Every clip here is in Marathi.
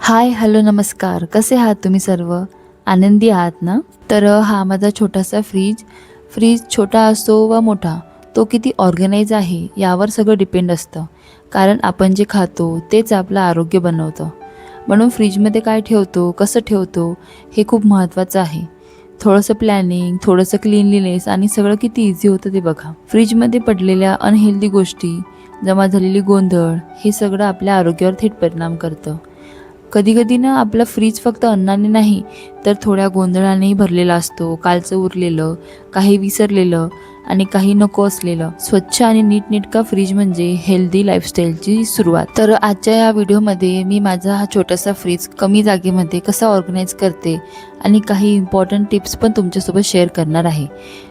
हाय, हॅलो, नमस्कार. कसे आहात तुम्ही सर्व? आनंदी आहात ना? तर हा माझा छोटासा फ्रीज छोटा असो वा मोठा, तो किती ऑर्गनाइज आहे यावर सगळं डिपेंड असतं. कारण आपण जे खातो तेच आपलं आरोग्य बनवतं. म्हणून फ्रीजमध्ये काय ठेवतो, कसं ठेवतो हे खूप महत्त्वाचं आहे. थोडंसं प्लॅनिंग, थोडंसं क्लीनलीनेस आणि सगळं किती इझी होतं ते बघा. फ्रीजमध्ये पडलेल्या अनहेल्दी गोष्टी, जमा झालेली गोंधळ हे सगळं आपल्या आरोग्यावर थेट परिणाम करतं. कधी-कधी ना आपला फ्रीज फक्त अन्नाने नाही, तर थोड्या गोंधळानेही भरलेला असतो. कालचं उरलेलं, काही विसरलेलं आणि काही नको असलेलं. स्वच्छ आणि नीटनेटका फ्रीज म्हणजे हेल्दी लाईफस्टाईलची सुरुवात. तर आजच्या या व्हिडिओमध्ये मी माझा हा छोटासा फ्रीज कमी जागेमध्ये कसा ऑर्गनाइज करते आणि काही इम्पॉर्टंट टिप्स पण तुमच्यासोबत शेअर करणार आहे.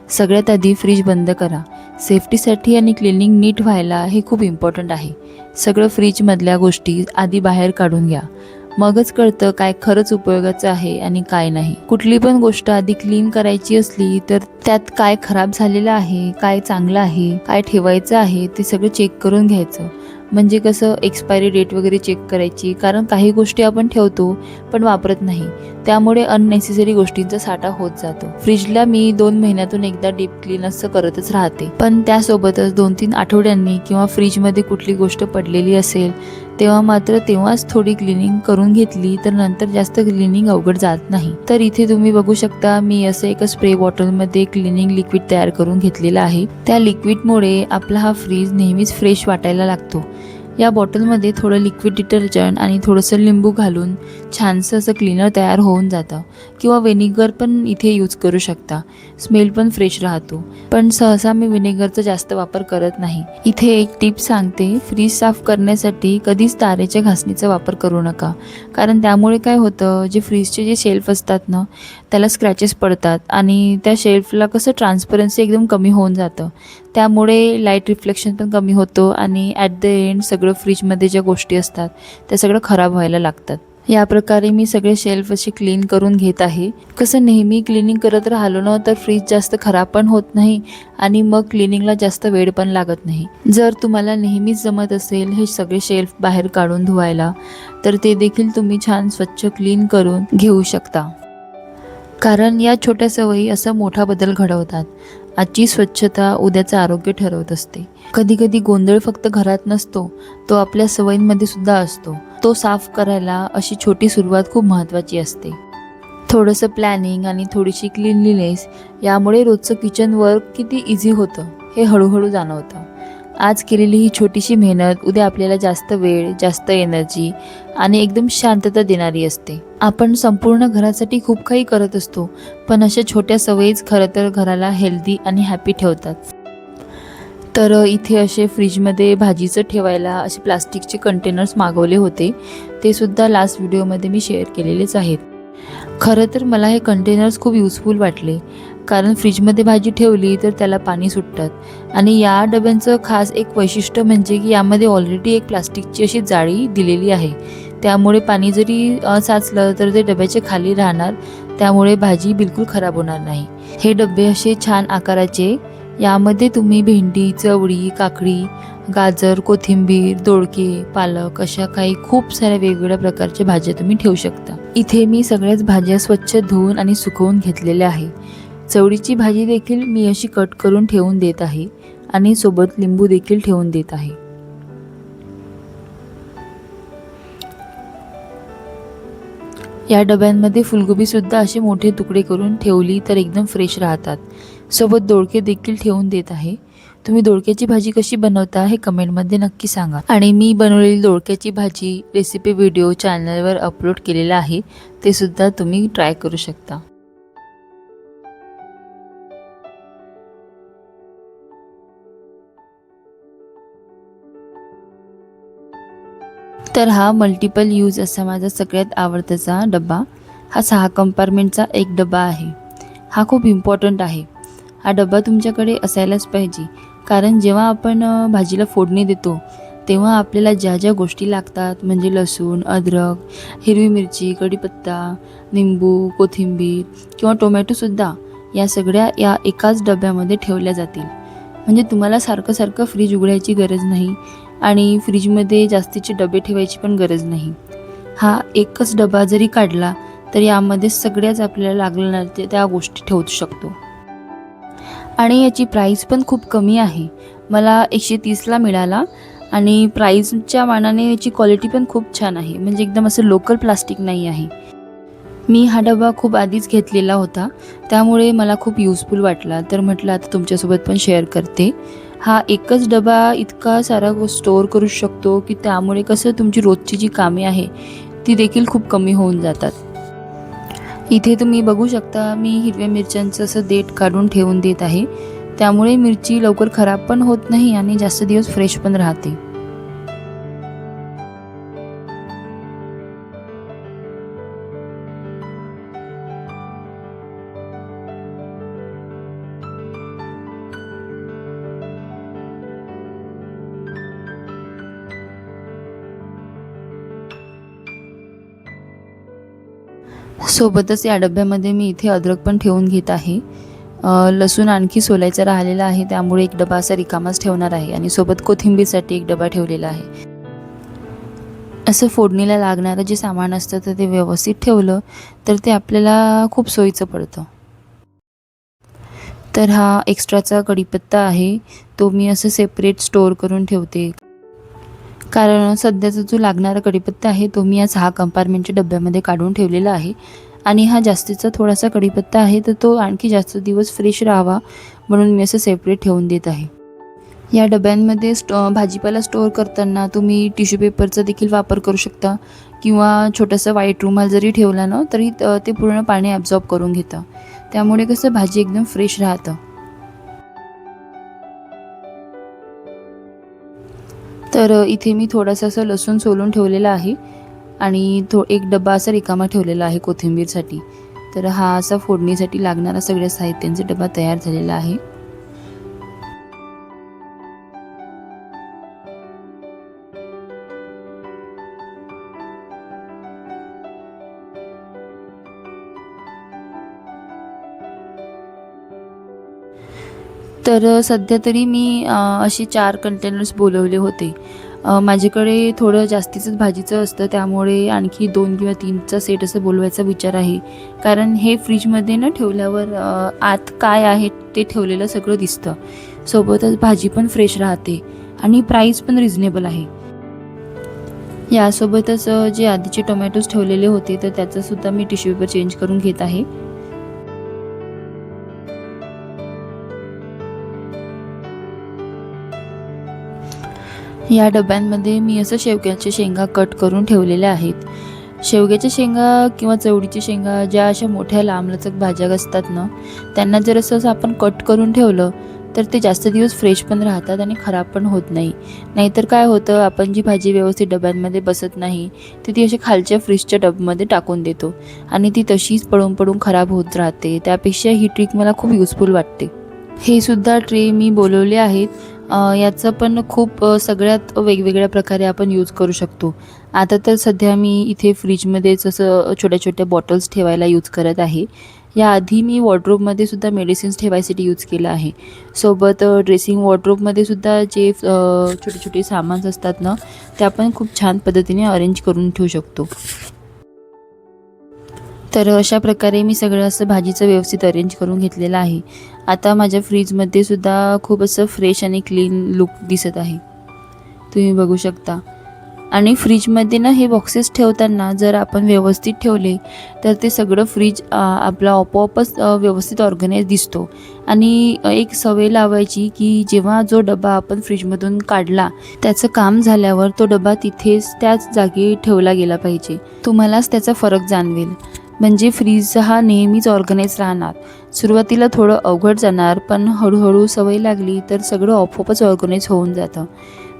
सगळ्यात आधी फ्रीज बंद करा. सेफ्टीसाठी आणि क्लिनिंग नीट व्हायला हे खूप इम्पॉर्टंट आहे. सगळं फ्रीजमधल्या गोष्टी आधी बाहेर काढून घ्या. मगच कळतं काय खरंच उपयोगाचं आहे आणि काय नाही. कुठली पण गोष्ट आधी क्लीन करायची असली तर त्यात काय खराब झालेलं आहे, काय चांगलं आहे, काय ठेवायचं आहे ते सगळं चेक करून घ्यायचं. म्हणजे कसं एक्सपायरी डेट वगैरे चेक करायची, कारण काही गोष्टी आपण ठेवतो पण वापरत नाही, त्यामुळे अननेसेसरी गोष्टींचा साठा होत जातो. फ्रीजला मी 2 महिन्यातून एकदा डीप क्लीन असं करतच राहते. पण त्यासोबतच 2-3 आठवड्यांनी किंवा फ्रीजमध्ये कुठली गोष्ट पडलेली असेल तेव्हा मात्र तेव्हाच थोडी क्लिनिंग करून घेतली तर नंतर जास्त क्लिनिंग अवघड जात नाही. तर इथे तुम्ही बघू शकता मी असं एक स्प्रे बॉटलमध्ये क्लिनिंग लिक्विड तयार करून घेतलेलं आहे. त्या लिक्विडमुळे आपला हा फ्रीज नेहमीच फ्रेश वाटायला लागतो. या बॉटलमध्ये थोडं लिक्विड डिटर्जंट आणि थोडंसं लिंबू घालून छानसं असं क्लीनर तयार होऊन जातं. किंवा व्हिनेगर पण इथे यूज करू शकता, स्मेल पण फ्रेश राहतो. पण सहसा मी व्हिनेगरचा जास्त वापर करत नाही. इथे एक टिप सांगते, फ्रीज साफ करण्यासाठी कधीच तारेच्या घासणीचा वापर करू नका. कारण त्यामुळे काय होतं, जे फ्रीजचे जे शेल्फ असतात ना त्याला स्क्रॅचेस पडतात आणि त्या शेल्फला कसं ट्रान्सपरन्सी एकदम कमी होऊन जातं. त्यामुळे लाईट रिफ्लेक्शन पण कमी होतो आणि ॲट द एंड सगळं फ्रीजमध्ये ज्या गोष्टी असतात त्या सगळं खराब व्हायला लागतात. या प्रकारे मी सगळे शेल्फ असे क्लीन करून घेत आहे. कसं नेहमी क्लिनिंग करत राहिलो ना तर फ्रीज जास्त खराब पण होत नाही आणि मग क्लिनिंगला जास्त वेळ पण लागत नाही. जर तुम्हाला नेहमीच जमत असेल हे सगळे शेल्फ बाहेर काढून धुवायला, तर ते देखील तुम्ही छान स्वच्छ क्लीन करून घेऊ शकता. कारण या छोट्या सवयी असा मोठा बदल घडवतात. आजची स्वच्छता उद्याचं आरोग्य ठरवत असते. कधी कधी गोंधळ फक्त घरात नसतो, तो आपल्या सवयींमध्ये सुद्धा असतो. तो साफ करायला अशी छोटी सुरुवात खूप महत्त्वाची असते. थोडंसं प्लॅनिंग आणि थोडीशी क्लीनलीनेस यामुळे रोजचं किचन वर्क किती इझी होतं हे हळूहळू जाणवतं. आज केलेली ही छोटीशी मेहनत उद्या आपल्याला जास्त वेळ, जास्त एनर्जी आणि एकदम शांतता देणारी असते. आपण संपूर्ण घरासाठी खूप काही करत असतो, पण अशा छोट्या सवयीच खरं तर घराला हेल्दी आणि हॅपी ठेवतात. तर इथे असे फ्रीजमध्ये भाजीचं ठेवायला असे प्लास्टिकचे कंटेनर्स मागवले होते. ते सुद्धा लास्ट व्हिडिओमध्ये मी शेअर केलेलेच आहेत. खरं तर मला हे कंटेनर्स खूप युजफुल वाटले, कारण फ्रीजमध्ये भाजी ठेवली तर त्याला पाणी सुटतात. आणि या डब्यांचं खास एक वैशिष्ट्य म्हणजे की यामध्ये ऑलरेडी एक प्लास्टिकची अशी जाळी दिलेली आहे. त्यामुळे पाणी जरी साचलं तर ते डब्याच्या खाली राहणार, त्यामुळे भाजी बिलकुल खराब होणार नाही. हे डबे असे छान आकाराचे. यामध्ये तुम्ही भेंडी, चवळी, काकडी, गाजर, कोथिंबीर, दोडके, पालक अशा काही खूप साऱ्या वेगवेगळ्या प्रकारच्या भाज्या तुम्ही ठेवू शकता. इथे मी सगळ्याच भाज्या स्वच्छ धुवून आणि सुकवून घेतलेल्या आहे. चवळीची भाजी देखील मी अशी कट करून ठेवून देत आहे आणि सोबत लिंबू देखील ठेवून देत आहे. या डब्यांमध्ये फुलगोबी सुद्धा असे मोठे तुकडे करून ठेवली तर एकदम फ्रेश राहतात. सोबत दोडके देखील ठेवून देत आहे. तुम्ही दोडक्याची भाजी कशी बनवता हे कमेंटमध्ये नक्की सांगा. आणि मी बनवलेली दोडक्याची भाजी रेसिपी व्हिडिओ चॅनलवर अपलोड केलेला आहे, ते सुद्धा तुम्ही ट्राय करू शकता. तर हा मल्टिपल यूज असा माझा सगळ्यात आवडताचा डबा. हा 6 कंपार्टमेंटचा एक डबा आहे. हा खूप इम्पॉर्टंट आहे. हा डबा तुमच्याकडे असायलाच पाहिजे, कारण जेव्हा आपण भाजीला फोडणी देतो तेव्हा आपल्याला ज्या ज्या गोष्टी लागतात म्हणजे लसूण, अद्रक, हिरवी मिरची, कढीपत्ता, लिंबू, कोथिंबीर किंवा टोमॅटोसुद्धा या सगळ्या या एकाच डब्यामध्ये ठेवल्या जातील. म्हणजे तुम्हाला सारखं सारखं फ्रीज उघडायची गरज नाही आणि फ्रीजमध्ये जास्तीचे डबे ठेवायची पण गरज नाही. हा एकच डबा जरी काढला तर यामध्ये सगळ्याच आपल्याला लागणार त्या गोष्टी ठेवू शकतो. आणि याची प्राईस पण खूप कमी आहे. मला 130ला मिळाला आणि प्राईसच्या मानाने याची क्वालिटी पण खूप छान आहे. म्हणजे एकदम असं लोकल प्लास्टिक नाही आहे. मी हा डबा खूप आधीच घेतलेला होता, त्यामुळे मला खूप युजफुल वाटला. तर म्हटलं आता तुमच्यासोबत पण शेअर करते. हा एकच डबा इतका सारा स्टोअर करू शकतो की त्यामुळे कसं तुमची रोजची जी कामे आहे ती देखील खूप कमी होऊन जातात. इथे तुम्ही बघू शकता मी हिरव्या मिरच्यांचं असं देठ काढून ठेवून देत आहे. त्यामुळे मिरची लवकर खराब पण होत नाही आणि जास्त दिवस फ्रेश पण राहते. सोबतच या डब्यामध्ये मी इथे अद्रक पण ठेवून घेत आहे. लसूण आणखी सोलायचा राहिलेला आहे, त्यामुळे एक डबा असा रिकामाच ठेवणार आहे आणि सोबत कोथिंबीरसाठी एक डबा ठेवलेला आहे. असं फोडणीला लागणारं जे सामान असतं तर ते व्यवस्थित ठेवलं तर ते आपल्याला खूप सोयीचं पडतं. तर हा एक्स्ट्राचा कढीपत्ता आहे, तो मी असं सेपरेट स्टोअर करून ठेवते. कारण सध्याचा जो लागणारा कढीपत्ता आहे तो मी या 6 कंपार्टमेंटच्या डब्यामध्ये काढून ठेवलेला आहे आणि हा जास्तीचा थोडासा कढीपत्ता आहे तर तो आणखी जास्त दिवस फ्रेश राहावा म्हणून मी असं सेपरेट ठेवून देत आहे. या डब्यांमध्ये भाजीपाला स्टोअर करताना तुम्ही टिश्यू पेपरचा देखील वापर करू शकता किंवा छोटासा व्हाईट रुमाल जरी ठेवला ना तरी ते पूर्ण पाणी ॲब्झॉर्ब करून घेतं. त्यामुळे कसं भाजी एकदम फ्रेश राहतं. तर इथे मी थोडासा असं लसूण सोलून ठेवलेला आहे आणि एक डब्बा असा रिकामा ठेवलेला आहे कोथिंबीरसाठी. तर हा असा फोडणीसाठी लागणारा सगळ्या साहित्यांचा डबा तयार झालेला आहे. तर सध्या तरी मी असे 4 कंटेनर्स बोलवले होते. माझ्याकडे थोडं जास्तीचंच भाजीचं असतं, त्यामुळे आणखी 2 किंवा 3चा सेट असं बोलवायचा विचार आहे. कारण हे फ्रीजमध्ये न ठेवल्यावर आत काय आहे ते ठेवलेलं सगळं दिसतं. सोबतच भाजी पण फ्रेश राहते आणि प्राईस पण रिझनेबल आहे. यासोबतच जे आधीचे टोमॅटोज ठेवलेले होते तर त्याचंसुद्धा मी टिश्यू पेपर चेंज करून घेत आहे. या डब्यांमध्ये मी असं शेवग्याच्या शेंगा कट करून ठेवलेल्या आहेत. शेवग्याच्या शेंगा किंवा चवळीच्या शेंगा ज्या अशा मोठ्या लांबलचक भाज्या असतात ना, त्यांना जर असं आपण कट करून ठेवलं तर ते जास्त दिवस फ्रेश पण राहतात आणि खराब पण होत नाही. नाहीतर काय होतं, आपण जी भाजी व्यवस्थित डब्यांमध्ये बसत नाही तर ती अशी खालच्या फ्रीजच्या डब्यामध्ये टाकून देतो आणि ती तशीच पडून पडून खराब होत राहते. त्यापेक्षा ही ट्रिक मला खूप युजफुल वाटते. हे सुद्धा ट्रे मी बोलवले आहेत. याचं पण खूप सगळ्यात वेगवेगळ्या प्रकारे आपण यूज करू शकतो. आता तर सध्या मी इथे फ्रीजमध्येच असं छोट्या-छोट्या बॉटल्स ठेवायला यूज करत आहे. याआधी मी वॉर्डरोबमध्ये सुद्धा मेडिसिन्स ठेवायसाठी यूज केलं आहे. सोबत ड्रेसिंग वॉर्डरोबमध्ये सुद्धा जे छोटे-छोटे सामान असतात ना, ते आपण खूप छान पद्धतीने अरेंज करून ठेवू शकतो. तर अशा प्रकारे मी सगळं असं भाजीचं व्यवस्थित अरेंज करून घेतलेलं आहे. आता माझ्या फ्रीजमध्ये सुद्धा खूप असं फ्रेश आणि क्लीन लूक दिसत आहे, तुम्ही बघू शकता. आणि फ्रीजमध्ये ना हे बॉक्सेस ठेवताना जर आपण व्यवस्थित ठेवले तर ते सगळं फ्रीज आपला आपोआपच व्यवस्थित ऑर्गनाइज दिसतो. आणि एक सवय लावायची की जेव्हा जो डबा आपण फ्रीजमधून काढला त्याचं काम झाल्यावर तो डबा तिथेच त्याच जागी ठेवला गेला पाहिजे. तुम्हालाच त्याचा फरक जाणवेल. म्हणजे फ्रीज हा नेहमीच ऑर्गनाइज राहणार. सुरुवातीला थोडं अवघड जाणार, पण हळूहळू सवय लागली तर सगळं आपोआपच ऑर्गनाइज होऊन जातं.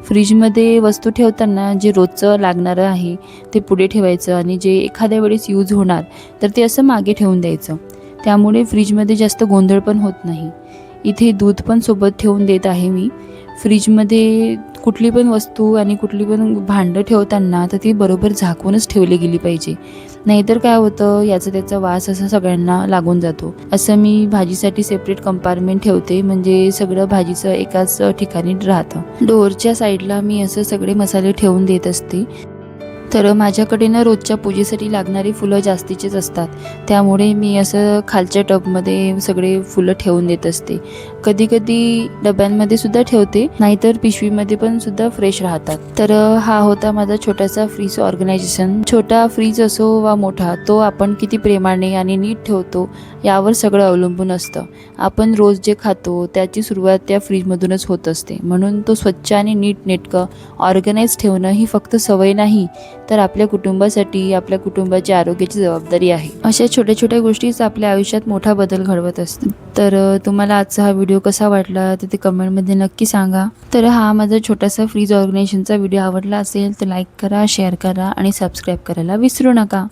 फ्रीजमध्ये वस्तू ठेवताना जे रोजचं लागणारं आहे ते पुढे ठेवायचं आणि जे एखाद्या वेळेस यूज होणार तर ते असं मागे ठेवून द्यायचं. त्यामुळे फ्रीजमध्ये जास्त गोंधळ पण होत नाही. इथे दूध पण सोबत ठेवून देत आहे मी. फ्रीजमध्ये कुठली पण वस्तू आणि कुठली पण भांडं ठेवताना तर ती बरोबर झाकूनच ठेवली गेली पाहिजे. नाहीतर काय होतं, याचा त्याचा वास असा सगळ्यांना लागून जातो. असं मी भाजीसाठी सेपरेट कंपार्टमेंट ठेवते, म्हणजे सगळं भाजीचं एकाच ठिकाणी राहतं. डोअरच्या साईडला मी असं सगळे मसाले ठेवून देत असते. तर माझ्याकडे ना रोजच्या पूजेसाठी लागणारी फुलं जास्तीचीच असतात, त्यामुळे मी असं खालच्या टबमध्ये सगळे फुलं ठेवून देत असते. कधी कधी डब्यांमध्ये सुद्धा ठेवते, नाहीतर पिशवीमध्ये पण सुद्धा फ्रेश राहतात. तर हा होता माझा छोटासा फ्रीज ऑर्गनायझेशन. छोटा फ्रीज असो वा मोठा, तो आपण किती प्रेमाने आणि नीट ठेवतो यावर सगळं अवलंबून असतं. आपण रोज जे खातो त्याची सुरुवात त्या फ्रीजमधूनच होत असते, म्हणून तो स्वच्छ आणि नीटनेटकं ऑर्गनाईज ठेवणं ही फक्त सवय नाही, तर आपल्या कुटुंबासाठी, आपल्या कुटुंबाच्या आरोग्याची जबाबदारी आहे. अशा छोट्या छोट्या गोष्टीच आपल्या आयुष्यात मोठा बदल घडवत असतात. तर तुम्हाला आजचा हा व्हिडिओ कसा वाटला तर ते कमेंटमध्ये नक्की सांगा. तर हा माझा छोटासा फ्रीज ऑर्गनायझेशनचा व्हिडिओ आवडला असेल तर लाईक करा, शेअर करा आणि सबस्क्राईब करायला विसरू नका.